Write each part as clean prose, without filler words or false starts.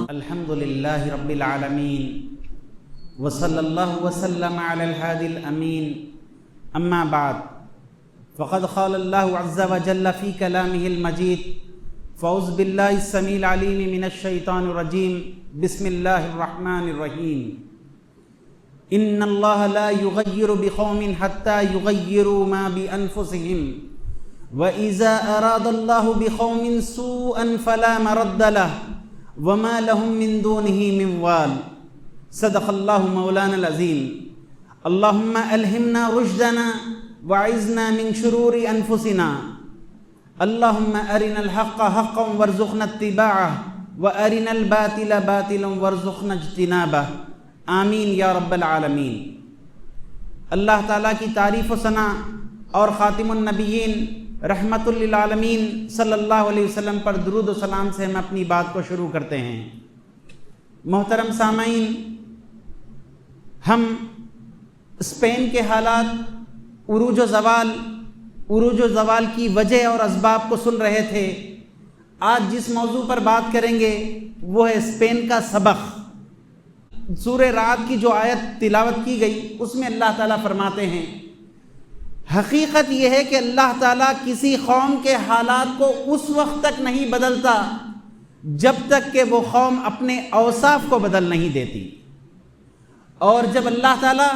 الحمدللہ رب العالمین وصلی اللہ وسلم علی الہادی الامین اما بعد فقد قال اللہ عز وجل فی کلامہ المجید فاعوذ باللہ السمیع العلیم من الشیطان الرجیم بسم اللہ الرحمن الرحیم ان اللہ لا یغیر بقوم حتی یغیروا ما بانفسہم وَإِذَا أَرَادَ اللَّهُ بِقَوْمٍ سُوءًا فَلَا مَرَدَّ لَهُ وَمَا لَهُم مِّن دُونِهِ مِن وَالٍ صدق اللہ مولانا العظیم اللہم الہمنا رشدنا وعزنا من شرور انفسنا اللہم ارنا الحق حقا وارزقنا اتباعه وارنا الباطل باطلا وارزقنا اجتنابه آمین یا رب العالمین۔ اللہ تعالیٰ کی تعریف و ثنا اور خاتم النبیین رحمت للعالمین صلی اللہ علیہ وسلم پر درود و سلام سے ہم اپنی بات کو شروع کرتے ہیں۔ محترم سامعین، ہم اسپین کے حالات، عروج و زوال کی وجہ اور اسباب کو سن رہے تھے۔ آج جس موضوع پر بات کریں گے وہ ہے اسپین کا سبق۔ سورہ رعد کی جو آیت تلاوت کی گئی اس میں اللہ تعالیٰ فرماتے ہیں، حقیقت یہ ہے کہ اللہ تعالیٰ کسی قوم کے حالات کو اس وقت تک نہیں بدلتا جب تک کہ وہ قوم اپنے اوصاف کو بدل نہیں دیتی، اور جب اللہ تعالیٰ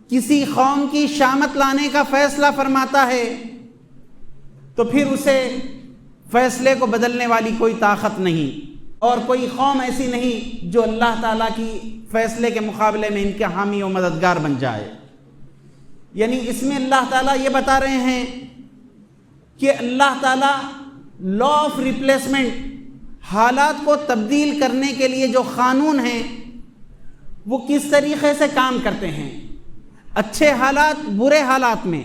کسی قوم کی شامت لانے کا فیصلہ فرماتا ہے تو پھر اسے فیصلے کو بدلنے والی کوئی طاقت نہیں، اور کوئی قوم ایسی نہیں جو اللہ تعالیٰ کی فیصلے کے مقابلے میں ان کے حامی و مددگار بن جائے۔ یعنی اس میں اللہ تعالیٰ یہ بتا رہے ہیں کہ اللہ تعالیٰ لا آف ریپلیسمنٹ، حالات کو تبدیل کرنے کے لیے جو قانون ہیں وہ کس طریقے سے کام کرتے ہیں۔ اچھے حالات، برے حالات میں،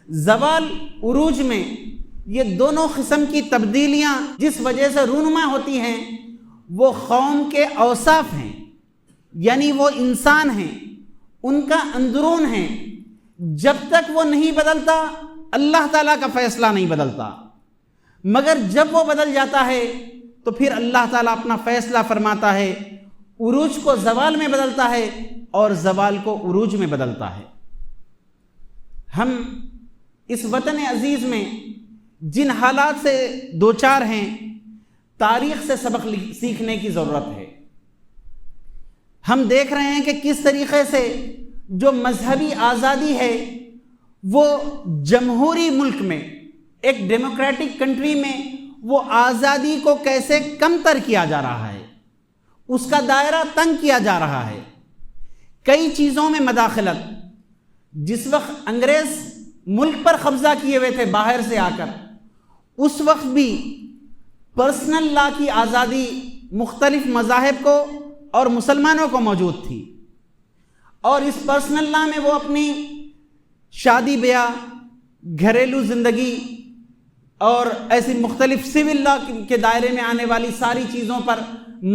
زوال، عروج میں، یہ دونوں قسم کی تبدیلیاں جس وجہ سے رونما ہوتی ہیں وہ قوم کے اوصاف ہیں، یعنی وہ انسان ہیں، ان کا اندرون ہیں۔ جب تک وہ نہیں بدلتا اللہ تعالیٰ کا فیصلہ نہیں بدلتا، مگر جب وہ بدل جاتا ہے تو پھر اللہ تعالیٰ اپنا فیصلہ فرماتا ہے، عروج کو زوال میں بدلتا ہے اور زوال کو عروج میں بدلتا ہے۔ ہم اس وطن عزیز میں جن حالات سے دوچار ہیں، تاریخ سے سبق سیکھنے کی ضرورت ہے۔ ہم دیکھ رہے ہیں کہ کس طریقے سے جو مذہبی آزادی ہے وہ جمہوری ملک میں، ایک ڈیموکریٹک کنٹری میں، وہ آزادی کو کیسے کم تر کیا جا رہا ہے، اس کا دائرہ تنگ کیا جا رہا ہے۔ کئی چیزوں میں مداخلت، جس وقت انگریز ملک پر قبضہ کیے ہوئے تھے باہر سے آ کر، اس وقت بھی پرسنل لا کی آزادی مختلف مذاہب کو اور مسلمانوں کو موجود تھی، اور اس پرسنل لا میں وہ اپنی شادی بیاہ، گھریلو زندگی اور ایسی مختلف سول لا کے دائرے میں آنے والی ساری چیزوں پر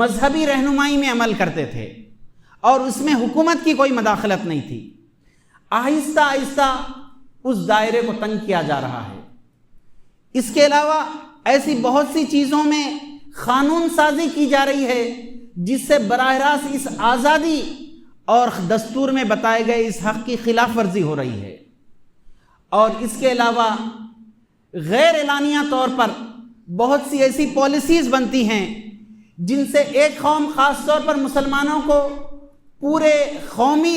مذہبی رہنمائی میں عمل کرتے تھے، اور اس میں حکومت کی کوئی مداخلت نہیں تھی۔ آہستہ آہستہ اس دائرے کو تنگ کیا جا رہا ہے۔ اس کے علاوہ ایسی بہت سی چیزوں میں قانون سازی کی جا رہی ہے جس سے براہ راست اس آزادی اور دستور میں بتائے گئے اس حق کی خلاف ورزی ہو رہی ہے، اور اس کے علاوہ غیر اعلانیہ طور پر بہت سی ایسی پالیسیز بنتی ہیں جن سے ایک قوم، خاص طور پر مسلمانوں کو پورے قومی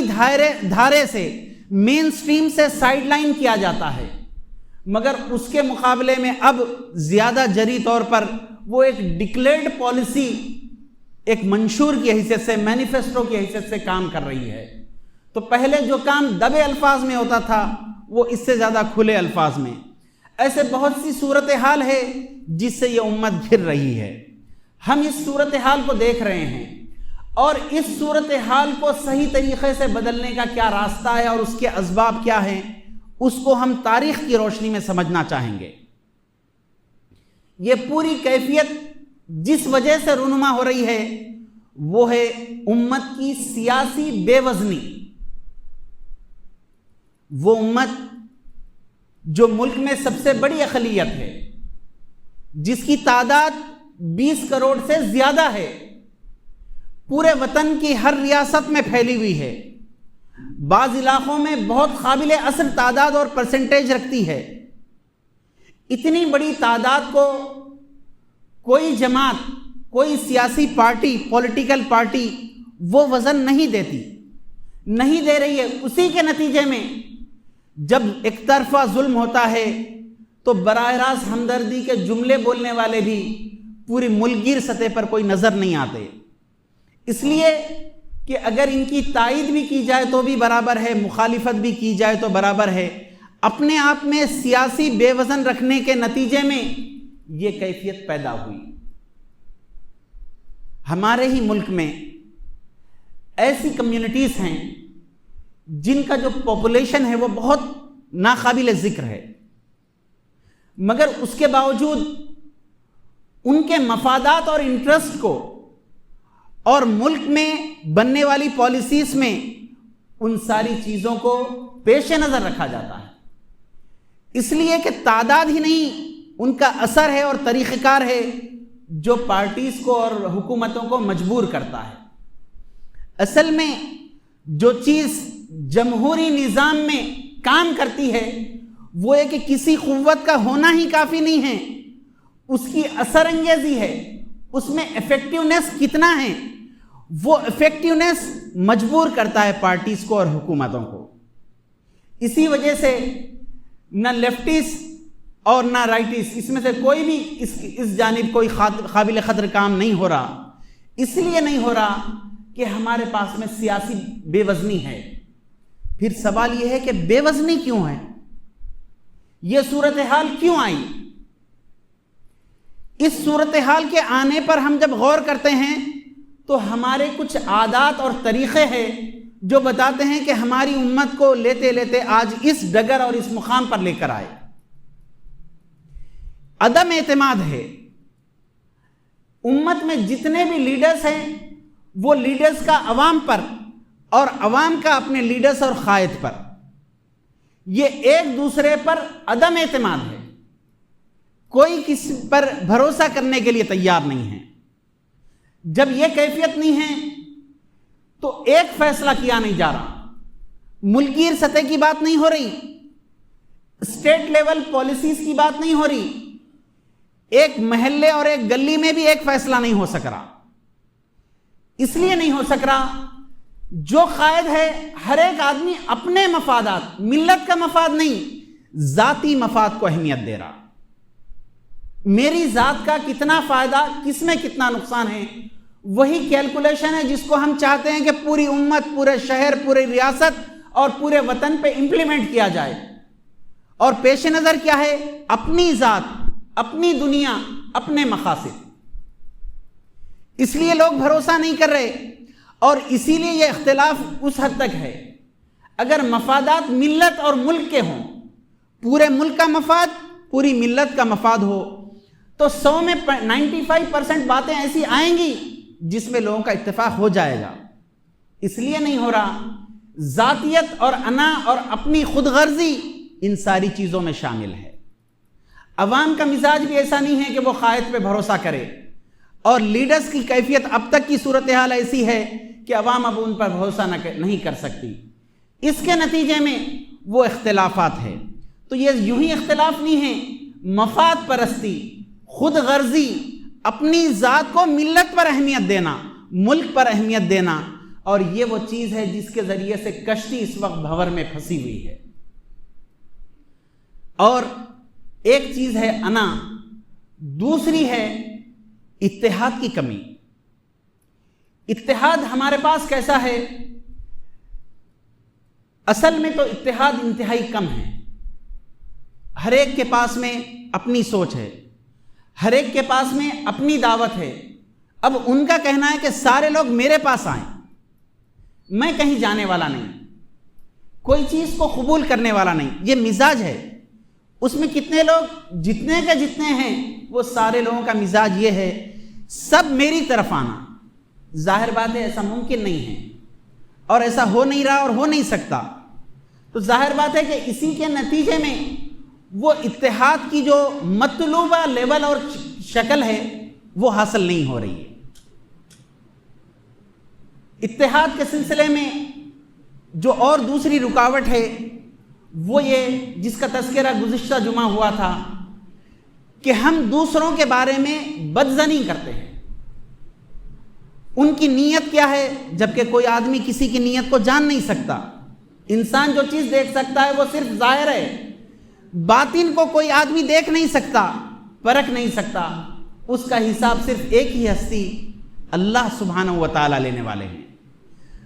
دھارے سے، مین سٹریم سے سائیڈ لائن کیا جاتا ہے، مگر اس کے مقابلے میں اب زیادہ جری طور پر وہ ایک ڈکلیئرڈ پالیسی، ایک منشور کی حیثیت سے، مینیفیسٹو کی حیثیت سے کام کر رہی ہے۔ تو پہلے جو کام دبے الفاظ میں ہوتا تھا وہ اس سے زیادہ کھلے الفاظ میں۔ ایسے بہت سی صورتحال ہے جس سے یہ امت گھر رہی ہے۔ ہم اس صورتحال کو دیکھ رہے ہیں، اور اس صورتحال کو صحیح طریقے سے بدلنے کا کیا راستہ ہے اور اس کے اسباب کیا ہیں، اس کو ہم تاریخ کی روشنی میں سمجھنا چاہیں گے۔ یہ پوری کیفیت جس وجہ سے رونما ہو رہی ہے وہ ہے امت کی سیاسی بے وزنی۔ وہ امت جو ملک میں سب سے بڑی اقلیت ہے، جس کی تعداد 20 کروڑ سے زیادہ ہے، پورے وطن کی ہر ریاست میں پھیلی ہوئی ہے، بعض علاقوں میں بہت قابل اثر تعداد اور پرسنٹیج رکھتی ہے، اتنی بڑی تعداد کو کوئی جماعت، کوئی سیاسی پارٹی، پولیٹیکل پارٹی وہ وزن نہیں دیتی، نہیں دے رہی ہے۔ اسی کے نتیجے میں جب ایک طرفہ ظلم ہوتا ہے تو براہ راست ہمدردی کے جملے بولنے والے بھی پوری ملک گیر سطح پر کوئی نظر نہیں آتے، اس لیے کہ اگر ان کی تائید بھی کی جائے تو بھی برابر ہے، مخالفت بھی کی جائے تو برابر ہے۔ اپنے آپ میں سیاسی بے وزن رکھنے کے نتیجے میں یہ کیفیت پیدا ہوئی۔ ہمارے ہی ملک میں ایسی کمیونٹیز ہیں جن کا جو پاپولیشن ہے وہ بہت ناقابل ذکر ہے، مگر اس کے باوجود ان کے مفادات اور انٹرسٹ کو اور ملک میں بننے والی پالیسیز میں ان ساری چیزوں کو پیش نظر رکھا جاتا ہے، اس لیے کہ تعداد ہی نہیں ان کا اثر ہے اور طریقہ کار ہے جو پارٹیز کو اور حکومتوں کو مجبور کرتا ہے۔ اصل میں جو چیز جمہوری نظام میں کام کرتی ہے وہ ہے کہ کسی قوت کا ہونا ہی کافی نہیں ہے، اس کی اثر انگیزی ہے، اس میں ایفیکٹیونیس کتنا ہے، وہ ایفیکٹیونیس مجبور کرتا ہے پارٹیز کو اور حکومتوں کو۔ اسی وجہ سے نہ لیفٹیس اور نہ رائٹیس، اس میں سے کوئی بھی اس جانب کوئی قابل قدر کام نہیں ہو رہا، اس لیے نہیں ہو رہا کہ ہمارے پاس میں سیاسی بے وزنی ہے۔ پھر سوال یہ ہے کہ بے وزنی کیوں ہے، یہ صورتحال کیوں آئی؟ اس صورتحال کے آنے پر ہم جب غور کرتے ہیں تو ہمارے کچھ عادات اور طریقے ہیں جو بتاتے ہیں کہ ہماری امت کو لیتے لیتے آج اس ڈگر اور اس مقام پر لے کر آئے۔ عدم اعتماد ہے۔ امت میں جتنے بھی لیڈرز ہیں وہ لیڈرز کا عوام پر اور عوام کا اپنے لیڈرز اور قائد پر، یہ ایک دوسرے پر عدم اعتماد ہے، کوئی کسی پر بھروسہ کرنے کے لیے تیار نہیں ہے۔ جب یہ کیفیت نہیں ہے تو ایک فیصلہ کیا نہیں جا رہا، ملکگیر سطح کی بات نہیں ہو رہی، اسٹیٹ لیول پالیسیز کی بات نہیں ہو رہی، ایک محلے اور ایک گلی میں بھی ایک فیصلہ نہیں ہو سک رہا۔ اس لیے نہیں ہو سک رہا جو قائد ہے ہر ایک آدمی اپنے مفادات، ملت کا مفاد نہیں، ذاتی مفاد کو اہمیت دے رہا۔ میری ذات کا کتنا فائدہ، کس میں کتنا نقصان ہے، وہی کیلکولیشن ہے جس کو ہم چاہتے ہیں کہ پوری امت، پورے شہر، پوری ریاست اور پورے وطن پہ امپلیمنٹ کیا جائے۔ اور پیش نظر کیا ہے؟ اپنی ذات، اپنی دنیا، اپنے مقاصد۔ اس لیے لوگ بھروسہ نہیں کر رہے اور اسی لیے یہ اختلاف اس حد تک ہے۔ اگر مفادات ملت اور ملک کے ہوں، پورے ملک کا مفاد، پوری ملت کا مفاد ہو، تو 100 میں 95% باتیں ایسی آئیں گی جس میں لوگوں کا اتفاق ہو جائے گا۔ اس لیے نہیں ہو رہا، ذاتیت اور انا اور اپنی خود غرضی ان ساری چیزوں میں شامل ہے۔ عوام کا مزاج بھی ایسا نہیں ہے کہ وہ قائد پہ بھروسہ کرے، اور لیڈرز کی کیفیت اب تک کی صورتحال ایسی ہے کہ عوام اب ان پر بھروسہ نہیں کر سکتی۔ اس کے نتیجے میں وہ اختلافات ہیں۔ تو یہ یوں ہی اختلاف نہیں ہے، مفاد پرستی، خود غرضی، اپنی ذات کو ملت پر اہمیت دینا، ملک پر اہمیت دینا، اور یہ وہ چیز ہے جس کے ذریعے سے کشتی اس وقت بھنور میں پھنسی ہوئی ہے۔ اور ایک چیز ہے انا، دوسری ہے اتحاد کی کمی۔ اتحاد ہمارے پاس کیسا ہے؟ اصل میں تو اتحاد انتہائی کم ہے۔ ہر ایک کے پاس میں اپنی سوچ ہے، ہر ایک کے پاس میں اپنی دعوت ہے۔ اب ان کا کہنا ہے کہ سارے لوگ میرے پاس آئیں، میں کہیں جانے والا نہیں، کوئی چیز کو قبول کرنے والا نہیں، یہ مزاج ہے۔ اس میں کتنے لوگ، جتنے کے جتنے ہیں، وہ سارے لوگوں کا مزاج یہ ہے، سب میری طرف آنا۔ ظاہر بات ہے ایسا ممکن نہیں ہے، اور ایسا ہو نہیں رہا اور ہو نہیں سکتا۔ تو ظاہر بات ہے کہ اسی کے نتیجے میں وہ اتحاد کی جو مطلوبہ لیول اور شکل ہے وہ حاصل نہیں ہو رہی ہے۔ اتحاد کے سلسلے میں جو اور دوسری رکاوٹ ہے وہ یہ، جس کا تذکرہ گزشتہ جمعہ ہوا تھا، کہ ہم دوسروں کے بارے میں بدظنی کرتے ہیں۔ ان کی نیت کیا ہے، جبکہ کوئی آدمی کسی کی نیت کو جان نہیں سکتا۔ انسان جو چیز دیکھ سکتا ہے وہ صرف ظاہر ہے، باطن کو کوئی آدمی دیکھ نہیں سکتا، پرکھ نہیں سکتا۔ اس کا حساب صرف ایک ہی ہستی اللہ سبحانہ و تعالیٰ لینے والے ہیں۔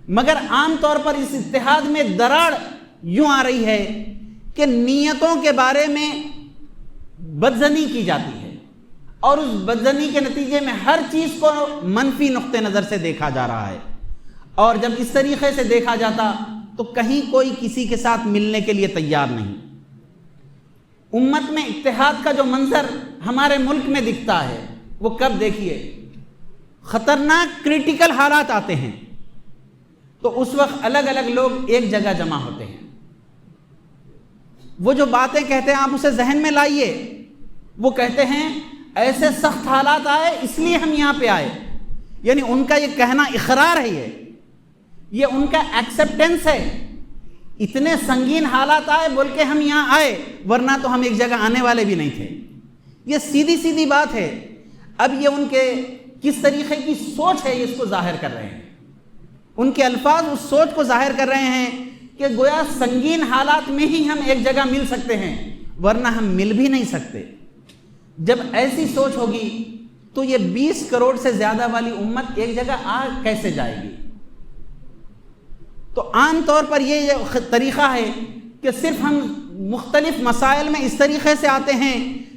مگر عام طور پر اس اتحاد میں دراڑ یوں آ رہی ہے کہ نیتوں کے بارے میں بدظنی کی جاتی ہے، اور اس بدظنی کے نتیجے میں ہر چیز کو منفی نقطہ نظر سے دیکھا جا رہا ہے، اور جب اس طریقے سے دیکھا جاتا تو کہیں کوئی کسی کے ساتھ ملنے کے لیے تیار نہیں۔ امت میں اتحاد کا جو منظر ہمارے ملک میں دکھتا ہے وہ کب دیکھیے، خطرناک کریٹیکل حالات آتے ہیں تو اس وقت الگ الگ لوگ ایک جگہ جمع ہوتے ہیں۔ وہ جو باتیں کہتے ہیں آپ اسے ذہن میں لائیے، وہ کہتے ہیں ایسے سخت حالات آئے اس لیے ہم یہاں پہ آئے، یعنی ان کا یہ کہنا اقرار ہے، یہ ان کا ایکسیپٹنس ہے، اتنے سنگین حالات آئے بول کے ہم یہاں آئے، ورنہ تو ہم ایک جگہ آنے والے بھی نہیں تھے۔ یہ سیدھی سیدھی بات ہے۔ اب یہ ان کے کس طریقے کی سوچ ہے، یہ اس کو ظاہر کر رہے ہیں، ان کے الفاظ اس سوچ کو ظاہر کر رہے ہیں کہ گویا سنگین حالات میں ہی ہم ایک جگہ مل سکتے ہیں، ورنہ ہم مل بھی نہیں سکتے۔ جب ایسی سوچ ہوگی تو یہ 20 کروڑ سے زیادہ والی امت ایک جگہ آ کیسے جائے گی؟ تو عام طور پر یہ طریقہ ہے کہ صرف ہم مختلف مسائل میں اس طریقے سے آتے ہیں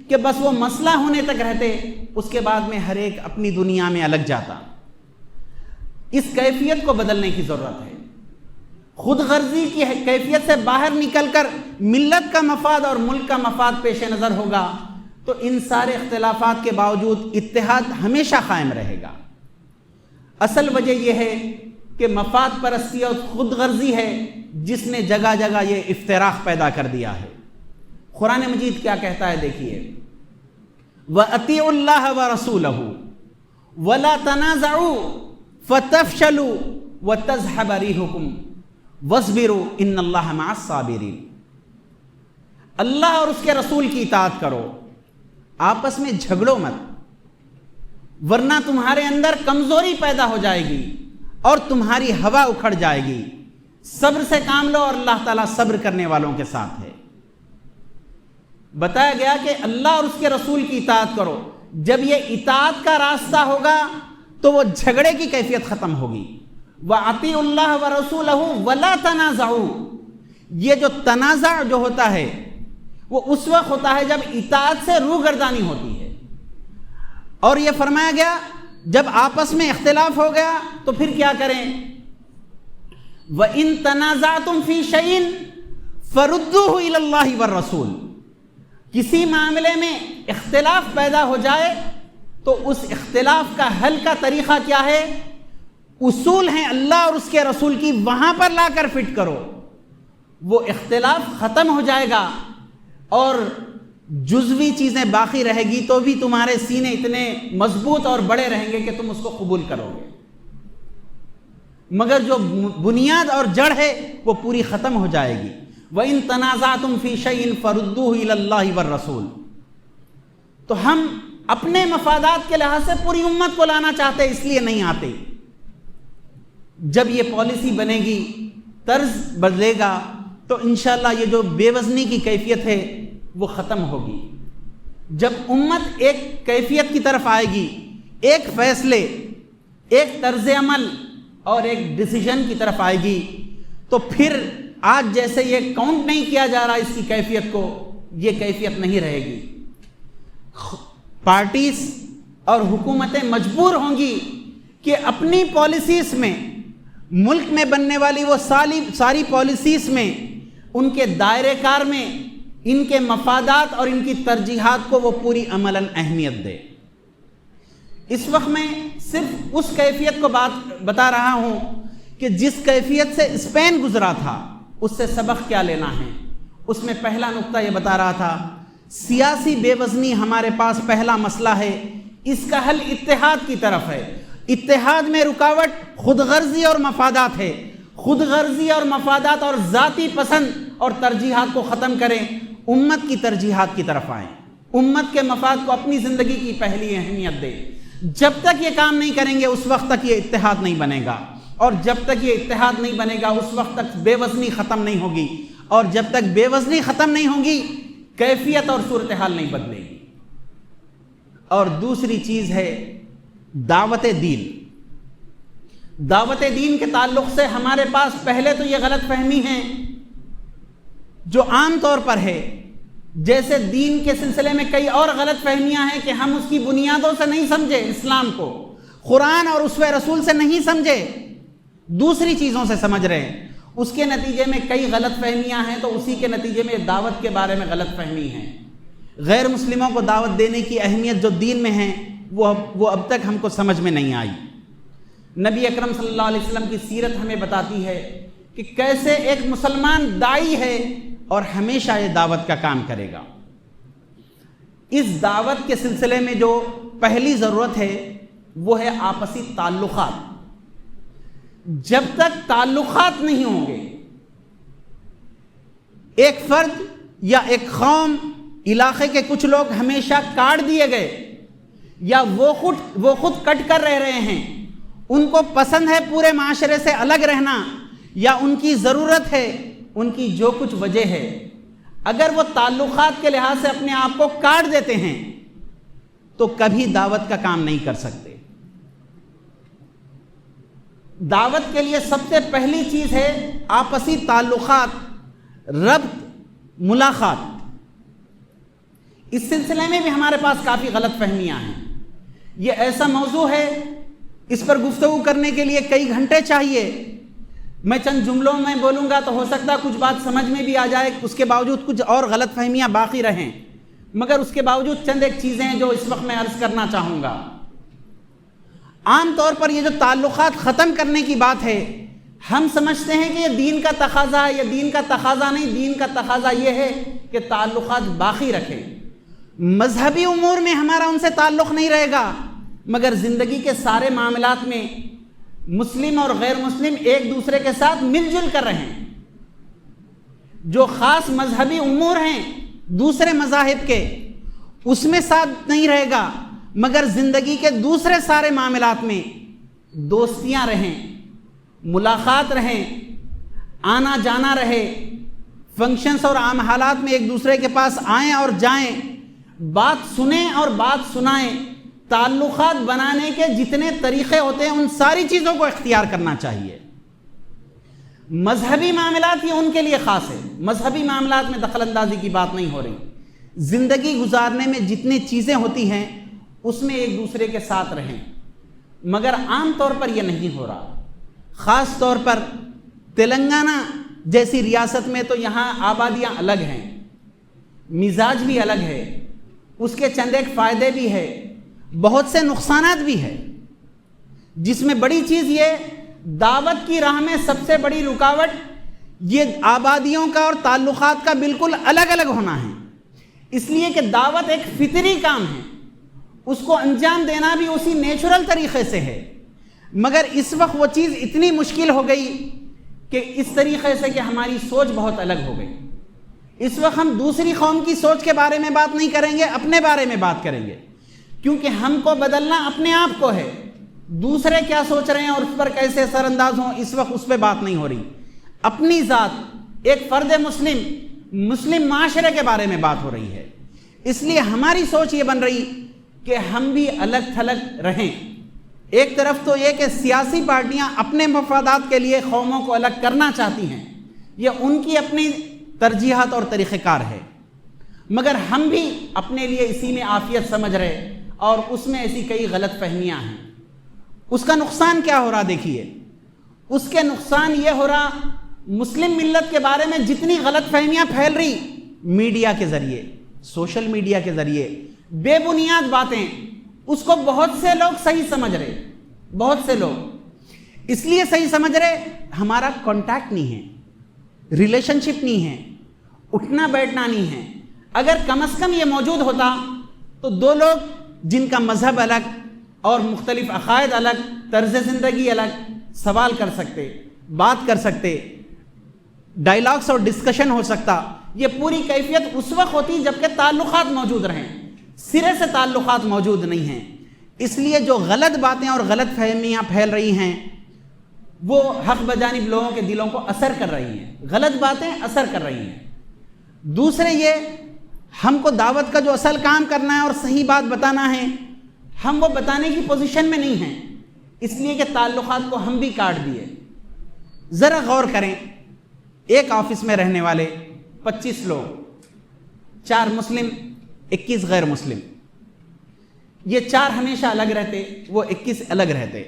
کہ بس وہ مسئلہ ہونے تک رہتے، اس کے بعد میں ہر ایک اپنی دنیا میں الگ جاتا۔ اس کیفیت کو بدلنے کی ضرورت ہے۔ خود غرضی کی کیفیت سے باہر نکل کر ملت کا مفاد اور ملک کا مفاد پیش نظر ہوگا تو ان سارے اختلافات کے باوجود اتحاد ہمیشہ قائم رہے گا۔ اصل وجہ یہ ہے کہ مفاد پرستی اور خود غرضی ہے جس نے جگہ جگہ یہ افتراق پیدا کر دیا ہے۔ قرآن مجید کیا کہتا ہے دیکھیے، وَأَطِيعُوا اللَّهَ وَرَسُولَهُ وَلَا تَنَازَعُوا فَتَفْشَلُوا وَتَذْهَبَ رِيحُكُمْ وَاصْبِرُوا إِنَّ اللَّهَ مَعَ الصَّابِرِينَ۔ اللہ اور اس کے رسول کی اطاعت کرو، آپس میں جھگڑو مت، ورنہ تمہارے اندر کمزوری پیدا ہو جائے گی اور تمہاری ہوا اکھڑ جائے گی۔ صبر سے کام لو اور اللہ تعالیٰ صبر کرنے والوں کے ساتھ ہے۔ بتایا گیا کہ اللہ اور اس کے رسول کی اطاعت کرو۔ جب یہ اطاعت کا راستہ ہوگا تو وہ جھگڑے کی کیفیت ختم ہوگی۔ وَأَطِيعُوا اللَّهَ وَرَسُولَهُ وَلَا تَنَازَعُوا، یہ جو تنازع جو ہوتا ہے وہ اس وقت ہوتا ہے جب اطاعت سے روگردانی ہوتی ہے، اور یہ فرمایا گیا جب آپس میں اختلاف ہو گیا تو پھر کیا کریں؟ وَإِن تَنَازَعْتُمْ فِي شَيْءٍ فَرُدُّوهُ إِلَى اللَّهِ وَالرَّسُولِ، کسی معاملے میں اختلاف پیدا ہو جائے تو اس اختلاف کا حل کا طریقہ کیا ہے؟ اصول ہیں اللہ اور اس کے رسول کی، وہاں پر لا کر فٹ کرو، وہ اختلاف ختم ہو جائے گا اور جزوی چیزیں باقی رہے گی تو بھی تمہارے سینے اتنے مضبوط اور بڑے رہیں گے کہ تم اس کو قبول کرو گے، مگر جو بنیاد اور جڑ ہے وہ پوری ختم ہو جائے گی۔ وَإِن تَنَازَعْتُمْ فِي شَيْءٍ فَرُدُّوهُ إِلَى اللَّهِ وَالرَّسُولِ۔ تو ہم اپنے مفادات کے لحاظ سے پوری امت کو لانا چاہتے اس لیے نہیں آتے۔ جب یہ پالیسی بنے گی، طرز بدلے گا تو انشاءاللہ یہ جو بے وزنی کی کیفیت ہے وہ ختم ہوگی۔ جب امت ایک کیفیت کی طرف آئے گی، ایک فیصلے، ایک طرز عمل اور ایک ڈیسیژن کی طرف آئے گی تو پھر آج جیسے یہ کاؤنٹ نہیں کیا جا رہا اس کی کیفیت کو، یہ کیفیت نہیں رہے گی۔ پارٹیز اور حکومتیں مجبور ہوں گی کہ اپنی پالیسیز میں، ملک میں بننے والی وہ ساری پالیسیز میں، ان کے دائرے کار میں ان کے مفادات اور ان کی ترجیحات کو وہ پوری عملاً اہمیت دے۔ اس وقت میں صرف اس کیفیت کو بتا رہا ہوں کہ جس کیفیت سے اسپین گزرا تھا، اس سے سبق کیا لینا ہے، اس میں پہلا نقطہ یہ بتا رہا تھا، سیاسی بے وزنی ہمارے پاس پہلا مسئلہ ہے، اس کا حل اتحاد کی طرف ہے۔ اتحاد میں رکاوٹ خود غرضی اور مفادات ہے۔ خود غرضی اور مفادات اور ذاتی پسند اور ترجیحات کو ختم کریں، امت کی ترجیحات کی طرف آئیں، امت کے مفاد کو اپنی زندگی کی پہلی اہمیت دیں۔ جب تک یہ کام نہیں کریں گے اس وقت تک یہ اتحاد نہیں بنے گا، اور جب تک یہ اتحاد نہیں بنے گا اس وقت تک بے وزنی ختم نہیں ہوگی، اور جب تک بے وزنی ختم نہیں ہوگی کیفیت اور صورتحال نہیں بدلے گی۔ اور دوسری چیز ہے دعوت دین۔ دعوت دین کے تعلق سے ہمارے پاس پہلے تو یہ غلط فہمی ہے جو عام طور پر ہے، جیسے دین کے سلسلے میں کئی اور غلط فہمیاں ہیں کہ ہم اس کی بنیادوں سے نہیں سمجھے، اسلام کو قرآن اور اسوہ رسول سے نہیں سمجھے، دوسری چیزوں سے سمجھ رہے ہیں، اس کے نتیجے میں کئی غلط فہمیاں ہیں، تو اسی کے نتیجے میں دعوت کے بارے میں غلط فہمی ہے۔ غیر مسلموں کو دعوت دینے کی اہمیت جو دین میں ہے وہ اب تک ہم کو سمجھ میں نہیں آئی۔ نبی اکرم صلی اللہ علیہ وسلم کی سیرت ہمیں بتاتی ہے کہ کیسے ایک مسلمان داعی ہے اور ہمیشہ یہ دعوت کا کام کرے گا۔ اس دعوت کے سلسلے میں جو پہلی ضرورت ہے وہ ہے آپسی تعلقات۔ جب تک تعلقات نہیں ہوں گے، ایک فرد یا ایک قوم، علاقے کے کچھ لوگ ہمیشہ کاٹ دیے گئے یا وہ خود کٹ کر رہ رہے ہیں، ان کو پسند ہے پورے معاشرے سے الگ رہنا، یا ان کی ضرورت ہے، ان کی جو کچھ وجہ ہے، اگر وہ تعلقات کے لحاظ سے اپنے آپ کو کاٹ دیتے ہیں تو کبھی دعوت کا کام نہیں کر سکتے۔ دعوت کے لیے سب سے پہلی چیز ہے آپسی تعلقات، ربط، ملاقات۔ اس سلسلے میں بھی ہمارے پاس کافی غلط فہمیاں ہیں۔ یہ ایسا موضوع ہے، اس پر گفتگو کرنے کے لیے کئی گھنٹے چاہیے۔ میں چند جملوں میں بولوں گا تو ہو سکتا ہے کچھ بات سمجھ میں بھی آ جائے، اس کے باوجود کچھ اور غلط فہمیاں باقی رہیں، مگر اس کے باوجود چند ایک چیزیں جو اس وقت میں عرض کرنا چاہوں گا۔ عام طور پر یہ جو تعلقات ختم کرنے کی بات ہے، ہم سمجھتے ہیں کہ یہ دین کا تقاضا ہے، یہ دین کا تقاضا نہیں، دین کا تقاضا یہ ہے کہ تعلقات باقی رکھیں۔ مذہبی امور میں ہمارا ان سے تعلق نہیں رہے گا، مگر زندگی کے سارے معاملات میں مسلم اور غیر مسلم ایک دوسرے کے ساتھ مل جل کر رہیں۔ جو خاص مذہبی امور ہیں دوسرے مذاہب کے، اس میں ساتھ نہیں رہے گا، مگر زندگی کے دوسرے سارے معاملات میں دوستیاں رہیں، ملاقات رہیں، آنا جانا رہے، فنکشنز اور عام حالات میں ایک دوسرے کے پاس آئیں اور جائیں، بات سنیں اور بات سنائیں۔ تعلقات بنانے کے جتنے طریقے ہوتے ہیں ان ساری چیزوں کو اختیار کرنا چاہیے۔ مذہبی معاملات یہ ان کے لیے خاص ہے، مذہبی معاملات میں دخل اندازی کی بات نہیں ہو رہی۔ زندگی گزارنے میں جتنی چیزیں ہوتی ہیں اس میں ایک دوسرے کے ساتھ رہیں، مگر عام طور پر یہ نہیں ہو رہا۔ خاص طور پر تلنگانہ جیسی ریاست میں تو یہاں آبادیاں الگ ہیں، مزاج بھی الگ ہے، اس کے چند ایک فائدے بھی ہے، بہت سے نقصانات بھی ہے، جس میں بڑی چیز یہ دعوت کی راہ میں سب سے بڑی رکاوٹ یہ آبادیوں کا اور تعلقات کا بالکل الگ الگ ہونا ہے۔ اس لیے کہ دعوت ایک فطری کام ہے، اس کو انجام دینا بھی اسی نیچرل طریقے سے ہے، مگر اس وقت وہ چیز اتنی مشکل ہو گئی کہ اس طریقے سے کہ ہماری سوچ بہت الگ ہو گئی۔ اس وقت ہم دوسری قوم کی سوچ کے بارے میں بات نہیں کریں گے، اپنے بارے میں بات کریں گے، کیونکہ ہم کو بدلنا اپنے آپ کو ہے۔ دوسرے کیا سوچ رہے ہیں اور اس پر کیسے اثر انداز ہوں، اس وقت اس پہ بات نہیں ہو رہی۔ اپنی ذات، ایک فرد مسلم معاشرے کے بارے میں بات ہو رہی ہے۔ اس لیے ہماری سوچ یہ بن رہی کہ ہم بھی الگ تھلگ رہیں۔ ایک طرف تو یہ کہ سیاسی پارٹیاں اپنے مفادات کے لیے قوموں کو الگ کرنا چاہتی ہیں، یہ ان کی اپنی ترجیحات اور طریقہ کار ہے، مگر ہم بھی اپنے لیے اسی میں عافیت سمجھ رہے اور اس میں ایسی کئی غلط فہمیاں ہیں۔ اس کا نقصان کیا ہو رہا دیکھیے، اس کے نقصان یہ ہو رہا، مسلم ملت کے بارے میں جتنی غلط فہمیاں پھیل رہی میڈیا کے ذریعے، سوشل میڈیا کے ذریعے، بے بنیاد باتیں، اس کو بہت سے لوگ صحیح سمجھ رہے، بہت سے لوگ اس لیے صحیح سمجھ رہے، ہمارا کانٹیکٹ نہیں ہے، ریلیشن شپ نہیں ہے، اٹھنا بیٹھنا نہیں ہے. اگر کم از کم یہ موجود ہوتا تو دو لوگ جن کا مذہب الگ اور مختلف عقائد الگ، طرز زندگی الگ، سوال کر سکتے، بات کر سکتے، ڈائیلاگس اور ڈسکشن ہو سکتا. یہ پوری کیفیت اس وقت ہوتی جبکہ تعلقات موجود رہیں. سرے سے تعلقات موجود نہیں ہیں. اس لیے جو غلط باتیں اور غلط فہمیاں پھیل رہی ہیں وہ حق بجانب لوگوں کے دلوں کو اثر کر رہی ہیں. غلط باتیں اثر کر رہی ہیں. دوسرے یہ ہم کو دعوت کا جو اصل کام کرنا ہے اور صحیح بات بتانا ہے، ہم وہ بتانے کی پوزیشن میں نہیں ہیں، اس لیے کہ تعلقات کو ہم بھی کاٹ دیے. ذرا غور کریں، ایک آفس میں رہنے والے 25 لوگ، 4 مسلم 21 غیر مسلم. یہ 4 ہمیشہ الگ رہتے، وہ 21 الگ رہتے.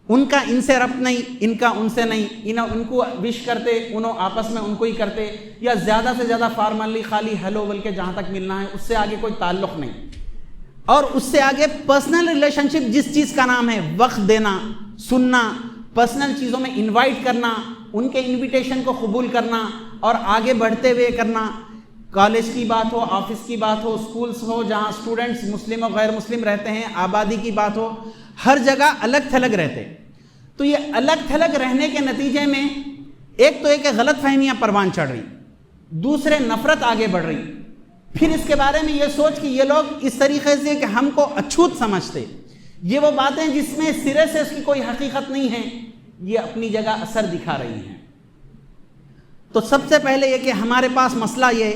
ان کا ان سے ربط نہیں، ان کا ان سے نہیں. ان کو وش کرتے، انہوں آپس میں ان کو ہی کرتے، یا زیادہ سے زیادہ فارملی خالی ہیلو بول کے جہاں تک ملنا ہے، اس سے آگے کوئی تعلق نہیں. اور اس سے آگے پرسنل ریلیشن شپ، جس چیز کا نام ہے وقت دینا، سننا، پرسنل چیزوں میں انوائٹ کرنا، ان کے انویٹیشن کو قبول کرنا اور آگے بڑھتے ہوئے کرنا. کالج کی بات ہو، آفس کی بات ہو، سکولز ہو جہاں اسٹوڈنٹس مسلم اور غیر مسلم رہتے ہیں، آبادی کی بات ہو، ہر جگہ الگ تھلگ رہتے. تو یہ الگ تھلگ رہنے کے نتیجے میں ایک تو ایک غلط فہمیاں پروان چڑھ رہی، دوسرے نفرت آگے بڑھ رہی. پھر اس کے بارے میں یہ سوچ کہ یہ لوگ اس طریقے سے کہ ہم کو اچھوت سمجھتے، یہ وہ باتیں جس میں سرے سے اس کی کوئی حقیقت نہیں ہے، یہ اپنی جگہ اثر دکھا رہی ہیں. تو سب سے پہلے یہ کہ ہمارے پاس مسئلہ یہ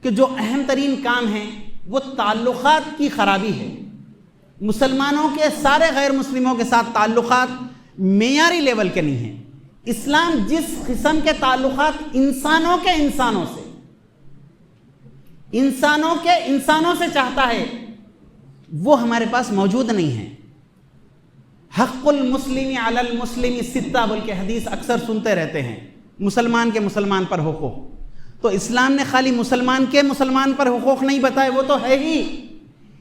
کہ جو اہم ترین کام ہے وہ تعلقات کی خرابی ہے. مسلمانوں کے سارے غیر مسلموں کے ساتھ تعلقات معیاری لیول کے نہیں ہیں. اسلام جس قسم کے تعلقات انسانوں کے انسانوں سے چاہتا ہے وہ ہمارے پاس موجود نہیں ہے. حق المسلم علی المسلم ستہ بول کے حدیث اکثر سنتے رہتے ہیں، مسلمان کے مسلمان پر حقوق. تو اسلام نے خالی مسلمان کے مسلمان پر حقوق نہیں بتائے، وہ تو ہے ہی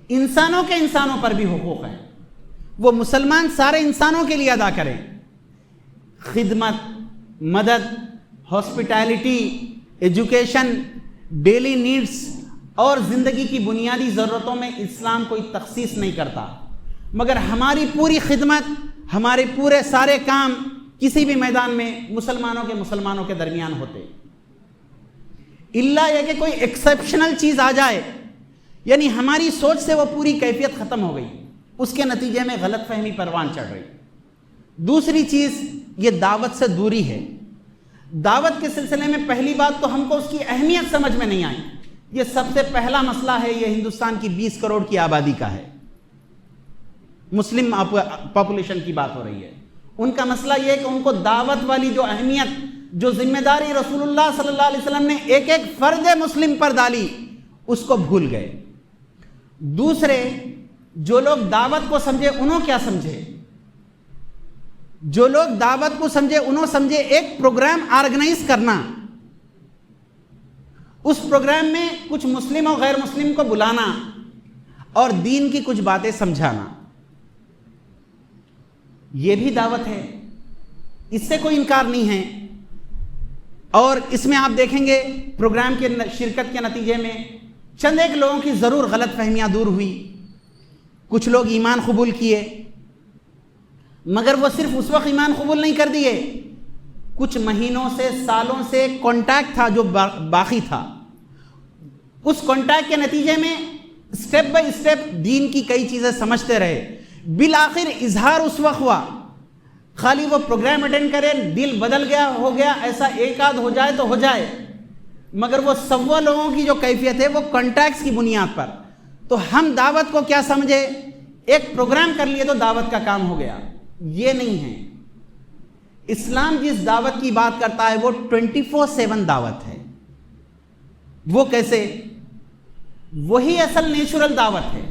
انسانوں کے انسانوں پر بھی حقوق ہے. وہ مسلمان سارے انسانوں کے لیے ادا کریں. خدمت، مدد، ہاسپٹیلٹی، ایجوکیشن، ڈیلی نیڈز اور زندگی کی بنیادی ضرورتوں میں اسلام کوئی تخصیص نہیں کرتا. مگر ہماری پوری خدمت، ہمارے پورے سارے کام کسی بھی میدان میں مسلمانوں کے درمیان ہوتے. اللہ یہ کہ کوئی ایکسیپشنل چیز آ جائے، یعنی ہماری سوچ سے وہ پوری کیفیت ختم ہو گئی، اس کے نتیجے میں غلط فہمی پروان چڑھ رہی. دوسری چیز یہ دعوت سے دوری ہے. دعوت کے سلسلے میں پہلی بات تو ہم کو اس کی اہمیت سمجھ میں نہیں آئی. یہ سب سے پہلا مسئلہ ہے، یہ ہندوستان کی 20 کروڑ کی آبادی کا ہے. مسلم پاپولیشن کی بات ہو رہی ہے. ان کا مسئلہ یہ ہے کہ ان کو دعوت والی جو اہمیت، جو ذمہ داری رسول اللہ صلی اللہ علیہ وسلم نے ایک ایک فرد مسلم پر ڈالی، اس کو بھول گئے. دوسرے، جو لوگ دعوت کو سمجھے انہوں کیا سمجھے؟ جو لوگ دعوت کو سمجھے انہوں سمجھے ایک پروگرام آرگنائز کرنا، اس پروگرام میں کچھ مسلم اور غیر مسلم کو بلانا اور دین کی کچھ باتیں سمجھانا. یہ بھی دعوت ہے، اس سے کوئی انکار نہیں ہے. اور اس میں آپ دیکھیں گے پروگرام کے شرکت کے نتیجے میں چند ایک لوگوں کی ضرور غلط فہمیاں دور ہوئی. کچھ لوگ ایمان قبول کیے، مگر وہ صرف اس وقت ایمان قبول نہیں کر دیے، کچھ مہینوں سے، سالوں سے کانٹیکٹ تھا جو باقی تھا. اس کانٹیکٹ کے نتیجے میں سٹیپ بائی سٹیپ دین کی کئی چیزیں سمجھتے رہے. بالآخر اظہار اس وقت ہوا، خالی وہ پروگرام اٹینڈ کرے، دل بدل گیا، ہو گیا، ایسا ایک آدھ ہو جائے تو ہو جائے، مگر وہ 100 لوگوں کی جو کیفیت ہے وہ کانٹیکٹس کی بنیاد پر. تو ہم دعوت کو کیا سمجھے، ایک پروگرام کر لیے تو دعوت کا کام ہو گیا. یہ نہیں ہے. اسلام جس دعوت کی بات کرتا ہے وہ 24/7 دعوت ہے. وہ کیسے؟ وہی اصل نیچرل دعوت ہے.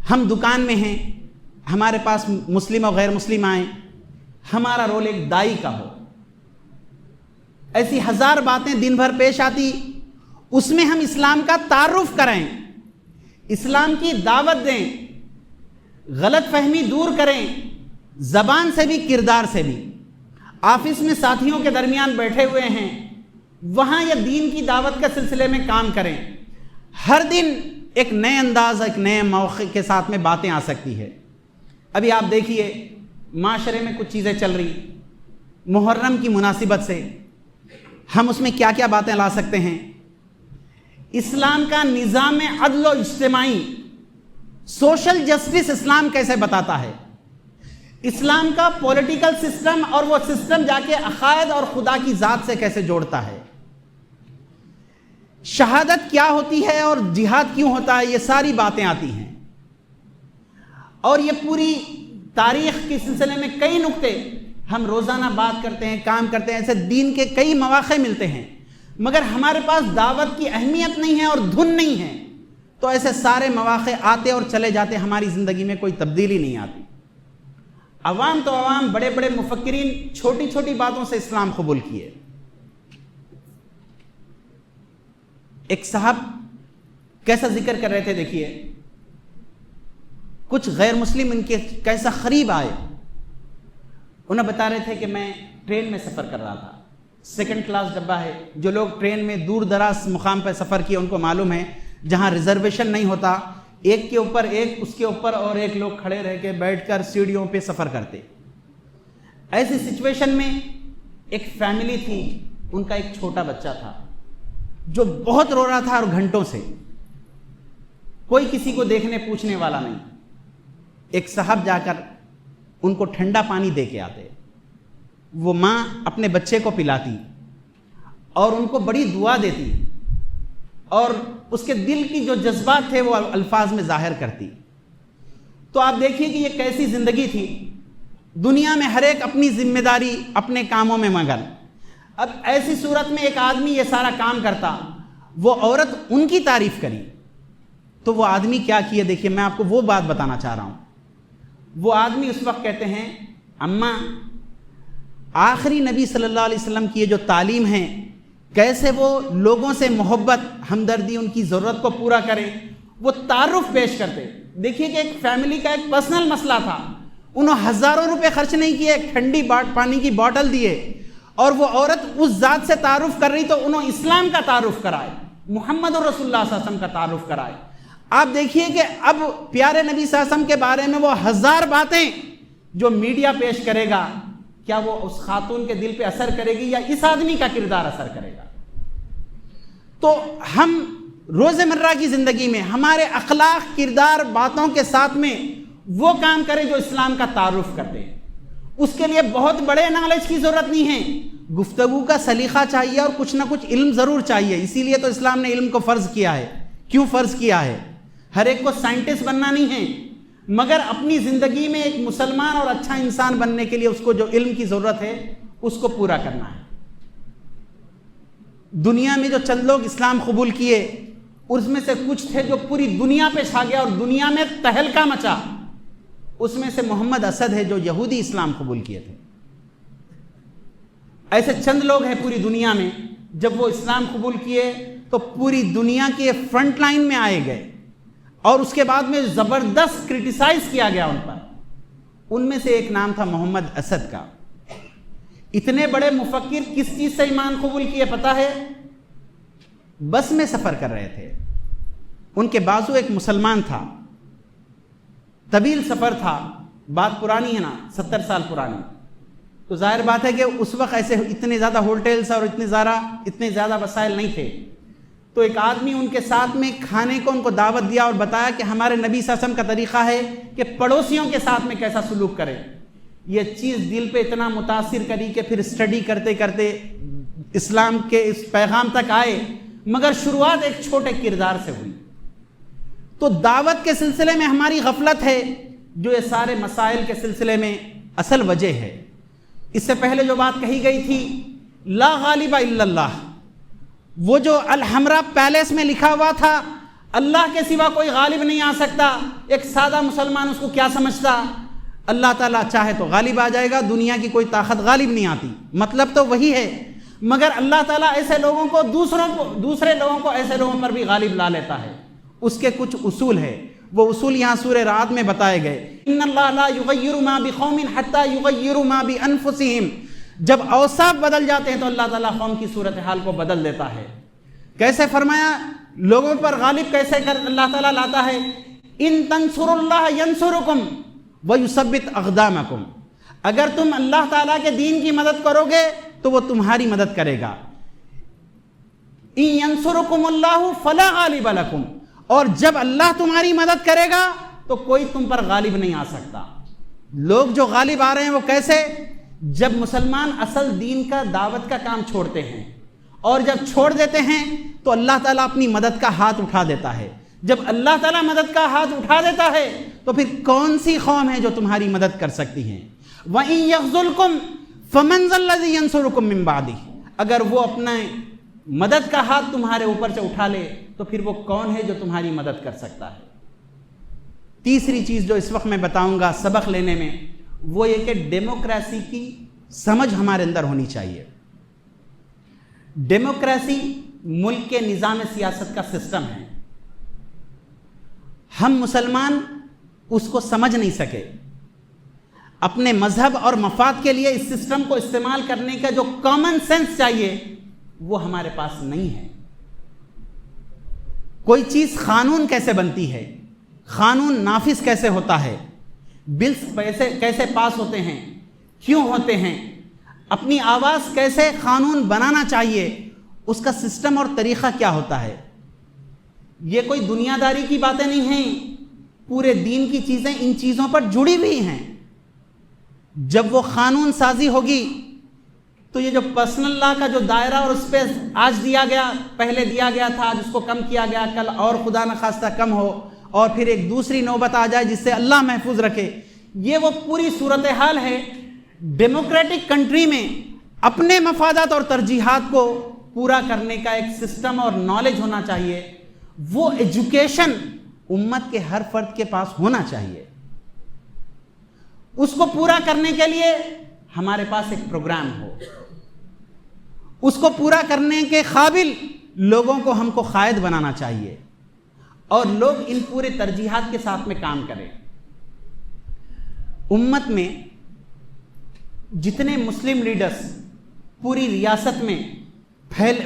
ہم دکان میں ہیں، ہمارے پاس مسلم اور غیر مسلم آئیں، ہمارا رول ایک دائی کا ہو. ایسی 1000 باتیں دن بھر پیش آتی، اس میں ہم اسلام کا تعارف کریں، اسلام کی دعوت دیں، غلط فہمی دور کریں، زبان سے بھی کردار سے بھی. آفس میں ساتھیوں کے درمیان بیٹھے ہوئے ہیں، وہاں یہ دین کی دعوت کے سلسلے میں کام کریں. ہر دن ایک نئے انداز، ایک نئے موقع کے ساتھ میں باتیں آ سکتی ہے. ابھی آپ دیکھیے معاشرے میں کچھ چیزیں چل رہی، محرم کی مناسبت سے ہم اس میں کیا کیا باتیں لا سکتے ہیں. اسلام کا نظام عدل و اجتماعی، سوشل جسٹس اسلام کیسے بتاتا ہے، اسلام کا پولیٹیکل سسٹم اور وہ سسٹم جا کے عقائد اور خدا کی ذات سے کیسے جوڑتا ہے، شہادت کیا ہوتی ہے اور جہاد کیوں ہوتا ہے، یہ ساری باتیں آتی ہیں. اور یہ پوری تاریخ کے سلسلے میں کئی نقطے ہم روزانہ بات کرتے ہیں، کام کرتے ہیں، ایسے دین کے کئی مواقع ملتے ہیں، مگر ہمارے پاس دعوت کی اہمیت نہیں ہے اور دھن نہیں ہے، تو ایسے سارے مواقع آتے اور چلے جاتے، ہماری زندگی میں کوئی تبدیلی نہیں آتی. عوام تو عوام، بڑے بڑے مفکرین چھوٹی چھوٹی باتوں سے اسلام قبول کیے. ایک صاحب کیسا ذکر کر رہے تھے، دیکھیے کچھ غیر مسلم ان کے کیسا قریب آئے. انہیں بتا رہے تھے کہ میں ٹرین میں سفر کر رہا تھا، سیکنڈ کلاس ڈبہ ہے. جو لوگ ٹرین میں دور دراز مقام پہ سفر کیے ان کو معلوم ہے جہاں ریزرویشن نہیں ہوتا، ایک کے اوپر ایک، اس کے اوپر اور ایک لوگ کھڑے رہ کے بیٹھ کر سیڑھیوں پہ سفر کرتے. ایسی سچویشن میں ایک فیملی تھی، ان کا ایک چھوٹا بچہ تھا جو بہت رو رہا تھا اور گھنٹوں سے، کوئی کسی کو دیکھنے پوچھنے والا نہیں. ایک صاحب جا کر ان کو ٹھنڈا پانی دے کے آتے، وہ ماں اپنے بچے کو پلاتی اور ان کو بڑی دعا دیتی اور اس کے دل کی جو جذبات تھے وہ الفاظ میں ظاہر کرتی. تو آپ دیکھیے کہ یہ کیسی زندگی تھی. دنیا میں ہر ایک اپنی ذمہ داری، اپنے کاموں میں مگن. اب ایسی صورت میں ایک آدمی یہ سارا کام کرتا، وہ عورت ان کی تعریف کری، تو وہ آدمی کیا کیے، دیکھیے میں آپ کو وہ بات بتانا چاہ رہا ہوں. وہ آدمی اس وقت کہتے ہیں، اماں آخری نبی صلی اللہ علیہ وسلم کی یہ جو تعلیم ہے، کیسے وہ لوگوں سے محبت، ہمدردی، ان کی ضرورت کو پورا کرے، وہ تعارف پیش کرتے. دیکھیے کہ ایک فیملی کا ایک پرسنل مسئلہ تھا، انہوں ہزاروں روپے خرچ نہیں کیے، ایک ٹھنڈی پانی کی بوٹل دیے، اور وہ عورت اس ذات سے تعارف کر رہی تو انہوں اسلام کا تعارف کرائے، محمد رسول اللہ صلی اللہ علیہ وسلم کا تعارف کرائے. آپ دیکھیے کہ اب پیارے نبی صلی اللہ علیہ وسلم کے بارے میں وہ ہزار باتیں جو میڈیا پیش کرے گا، کیا وہ اس خاتون کے دل پہ اثر کرے گی یا اس آدمی کا کردار اثر کرے گا؟ تو ہم روز مرہ کی زندگی میں ہمارے اخلاق، کردار، باتوں کے ساتھ میں وہ کام کریں جو اسلام کا تعارف کرتے ہیں. اس کے لیے بہت بڑے نالج کی ضرورت نہیں ہے، گفتگو کا سلیقہ چاہیے اور کچھ نہ کچھ علم ضرور چاہیے. اسی لیے تو اسلام نے علم کو فرض کیا ہے. کیوں فرض کیا ہے؟ ہر ایک کو سائنٹسٹ بننا نہیں ہے، مگر اپنی زندگی میں ایک مسلمان اور اچھا انسان بننے کے لیے اس کو جو علم کی ضرورت ہے اس کو پورا کرنا ہے. دنیا میں جو چند لوگ اسلام قبول کیے، اس میں سے کچھ تھے جو پوری دنیا پہ چھا گیا اور دنیا میں تہلکہ مچا. اس میں سے محمد اسد ہے جو یہودی اسلام قبول کیے تھے. ایسے چند لوگ ہیں پوری دنیا میں، جب وہ اسلام قبول کیے تو پوری دنیا کے فرنٹ لائن میں آئے گئے اور اس کے بعد میں زبردست کرٹیسائز کیا گیا ان پر. ان میں سے ایک نام تھا محمد اسد کا. اتنے بڑے مفکر کس چیز سے ایمان قبول کیے پتہ ہے؟ بس میں سفر کر رہے تھے، ان کے بازو ایک مسلمان تھا، طویل سفر تھا، بات پرانی ہے نا، 70 سال پرانی. تو ظاہر بات ہے کہ اس وقت ایسے اتنے زیادہ ہوٹلز اور اتنے زیادہ وسائل نہیں تھے. تو ایک آدمی ان کے ساتھ میں کھانے کو ان کو دعوت دیا اور بتایا کہ ہمارے نبی صلی اللہ علیہ وسلم کا طریقہ ہے کہ پڑوسیوں کے ساتھ میں کیسا سلوک کرے. یہ چیز دل پہ اتنا متاثر کری کہ پھر اسٹڈی کرتے کرتے اسلام کے اس پیغام تک آئے، مگر شروعات ایک چھوٹے کردار سے ہوئی. تو دعوت کے سلسلے میں ہماری غفلت ہے جو یہ سارے مسائل کے سلسلے میں اصل وجہ ہے. اس سے پہلے جو بات کہی گئی تھی، لا غالب الا اللہ، وہ جو الحمرا پیلیس میں لکھا ہوا تھا اللہ کے سوا کوئی غالب نہیں آ سکتا، ایک سادہ مسلمان اس کو کیا سمجھتا؟ اللہ تعالیٰ چاہے تو غالب آ جائے گا، دنیا کی کوئی طاقت غالب نہیں آتی. مطلب تو وہی ہے، مگر اللہ تعالیٰ ایسے لوگوں کو دوسرے لوگوں کو ایسے لوگوں پر بھی غالب لا لیتا ہے. اس کے کچھ اصول ہے، وہ اصول یہاں سورہ رعد میں بتائے گئے. ان اللہ لا یغیر ما بقوم حتی یغیروا ما بانفسہم. جب اوصاف بدل جاتے ہیں تو اللہ تعالیٰ قوم کی صورتحال کو بدل دیتا ہے۔ کیسے فرمایا؟ لوگوں پر غالب کیسے کر اللہ تعالیٰ لاتا ہے؟ ان تنصروا اللہ ینصرکم ویثبت اقدامکم، اگر تم اللہ تعالیٰ کے دین کی مدد کرو گے تو وہ تمہاری مدد کرے گا۔ ان ینصرکم اللہ فلا غالب لکم، اور جب اللہ تمہاری مدد کرے گا تو کوئی تم پر غالب نہیں آ سکتا۔ لوگ جو غالب آ رہے ہیں وہ کیسے؟ جب مسلمان اصل دین کا دعوت کا کام چھوڑتے ہیں، اور جب چھوڑ دیتے ہیں تو اللہ تعالیٰ اپنی مدد کا ہاتھ اٹھا دیتا ہے۔ جب اللہ تعالیٰ مدد کا ہاتھ اٹھا دیتا ہے تو پھر کون سی قوم ہے جو تمہاری مدد کر سکتی ہیں؟ وَإِن يَخْذُلْكُمْ فَمَنْ ذَا الَّذِي يَنْصُرُكُمْ مِنْ بَعْدِهِ، اگر وہ اپنے مدد کا ہاتھ تمہارے اوپر سے اٹھا لے تو پھر وہ کون ہے جو تمہاری مدد کر سکتا ہے؟ تیسری چیز جو اس وقت میں بتاؤں گا سبق لینے میں، وہ یہ کہ ڈیموکریسی کی سمجھ ہمارے اندر ہونی چاہیے۔ ڈیموکریسی ملک کے نظام سیاست کا سسٹم ہے، ہم مسلمان اس کو سمجھ نہیں سکے۔ اپنے مذہب اور مفاد کے لیے اس سسٹم کو استعمال کرنے کا جو کامن سینس چاہیے وہ ہمارے پاس نہیں ہے۔ کوئی چیز قانون کیسے بنتی ہے، قانون نافذ کیسے ہوتا ہے، بلز کیسے پاس ہوتے ہیں، کیوں ہوتے ہیں، اپنی آواز کیسے قانون بنانا چاہیے، اس کا سسٹم اور طریقہ کیا ہوتا ہے، یہ کوئی دنیا داری کی باتیں نہیں ہیں، پورے دین کی چیزیں ان چیزوں پر جڑی ہوئی ہیں۔ جب وہ قانون سازی ہوگی تو یہ جو پرسنل لا کا جو دائرہ اور اس پہ آج دیا گیا، پہلے دیا گیا تھا، آج اس کو کم کیا گیا، کل اور خدا نخواستہ کم ہو، اور پھر ایک دوسری نوبت آ جائے جس سے اللہ محفوظ رکھے، یہ وہ پوری صورتحال ہے۔ ڈیموکریٹک کنٹری میں اپنے مفادات اور ترجیحات کو پورا کرنے کا ایک سسٹم اور نالج ہونا چاہیے، وہ ایجوکیشن امت کے ہر فرد کے پاس ہونا چاہیے۔ اس کو پورا کرنے کے لیے ہمارے پاس ایک پروگرام ہو، اس کو پورا کرنے کے قابل لوگوں کو ہم کو قائد بنانا چاہیے، اور لوگ ان پورے ترجیحات کے ساتھ میں کام کریں۔ امت میں جتنے مسلم لیڈرز پوری ریاست میں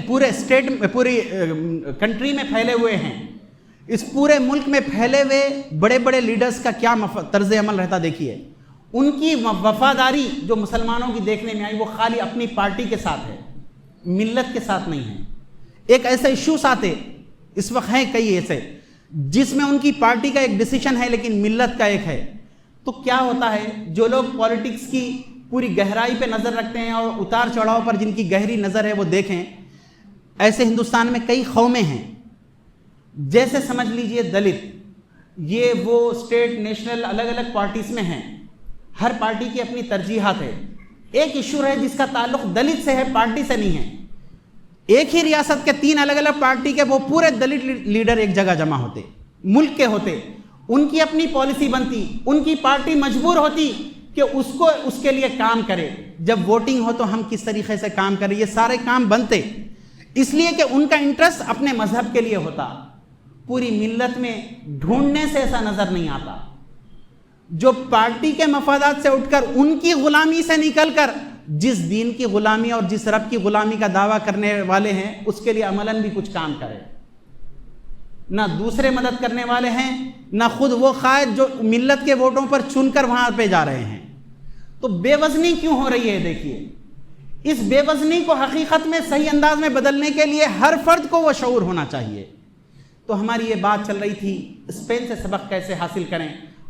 پورے اسٹیٹ میں، پوری کنٹری میں پھیلے ہوئے ہیں، اس پورے ملک میں پھیلے ہوئے بڑے بڑے لیڈرز کا کیا طرز عمل رہتا دیکھیے۔ ان کی وفاداری جو مسلمانوں کی دیکھنے میں آئی وہ خالی اپنی پارٹی کے ساتھ ہے، ملت کے ساتھ نہیں ہے۔ ایک ایسے ایشوز آتے اس وقت ہیں کئی ایسے جس میں ان کی پارٹی کا ایک ڈیسیشن ہے لیکن ملت کا ایک ہے، تو کیا ہوتا ہے؟ جو لوگ پولیٹکس کی پوری گہرائی پہ نظر رکھتے ہیں اور اتار چڑھاؤ پر جن کی گہری نظر ہے وہ دیکھیں، ایسے ہندوستان میں کئی قومیں ہیں، جیسے سمجھ لیجئے دلت، یہ وہ اسٹیٹ نیشنل الگ الگ پارٹیز میں ہیں، ہر پارٹی کی اپنی ترجیحات ہے۔ ایک ایشو ہے جس کا تعلق دلت سے ہے، پارٹی سے نہیں ہے، ایک ہی ریاست کے 3 الگ الگ پارٹی کے وہ پورے دلت لیڈر ایک جگہ جمع ہوتے، ملک کے ہوتے، ان کی اپنی پالیسی بنتی، ان کی پارٹی مجبور ہوتی کہ اس کے لیے کام کرے، جب ووٹنگ ہو تو ہم کس طریقے سے کام کریں، یہ سارے کام بنتے، اس لیے کہ ان کا انٹرسٹ اپنے مذہب کے لیے ہوتا۔ پوری ملت میں ڈھونڈنے سے ایسا نظر نہیں آتا، جو پارٹی کے مفادات سے اٹھ کر ان کی غلامی سے نکل کر جس دین کی غلامی اور جس رب کی غلامی کا دعویٰ کرنے والے ہیں اس کے لیے عملاً بھی کچھ کام کرے۔ نہ دوسرے مدد کرنے والے ہیں، نہ خود وہ قائد جو ملت کے ووٹوں پر چن کر وہاں پہ جا رہے ہیں۔ تو بے وزنی کیوں ہو رہی ہے؟ دیکھیے، اس بے وزنی کو حقیقت میں صحیح انداز میں بدلنے کے لیے ہر فرد کو وہ شعور ہونا چاہیے۔ تو ہماری یہ بات چل رہی تھی اسپین سے سبق کیسے حاصل کریں،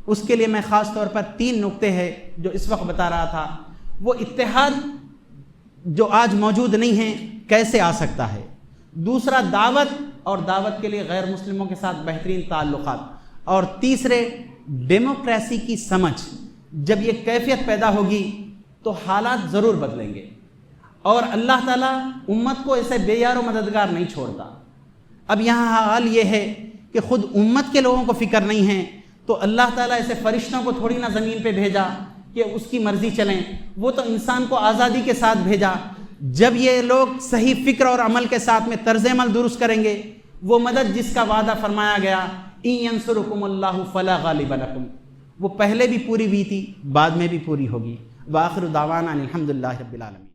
اس کے لیے میں خاص طور پر 3 نقطے ہیں جو اس وقت بتا رہا تھا۔ وہ اتحاد جو آج موجود نہیں ہے کیسے آ سکتا ہے، دوسرا دعوت اور دعوت کے لیے غیر مسلموں کے ساتھ بہترین تعلقات، اور تیسرے ڈیموکریسی کی سمجھ۔ جب یہ کیفیت پیدا ہوگی تو حالات ضرور بدلیں گے، اور اللہ تعالیٰ امت کو ایسے بے یار و مددگار نہیں چھوڑتا۔ اب یہاں حال یہ ہے کہ خود امت کے لوگوں کو فکر نہیں ہے تو اللہ تعالیٰ ایسے فرشتوں کو تھوڑی نہ زمین پہ بھیجا کہ اس کی مرضی چلیں، وہ تو انسان کو آزادی کے ساتھ بھیجا۔ جب یہ لوگ صحیح فکر اور عمل کے ساتھ میں طرز عمل درست کریں گے، وہ مدد جس کا وعدہ فرمایا گیا ان ینصرکم اللہ فلا غالب لکم، وہ پہلے بھی پوری ہوئی تھی، بعد میں بھی پوری ہوگی۔ وآخر دعوانا الحمدللہ رب العالمین۔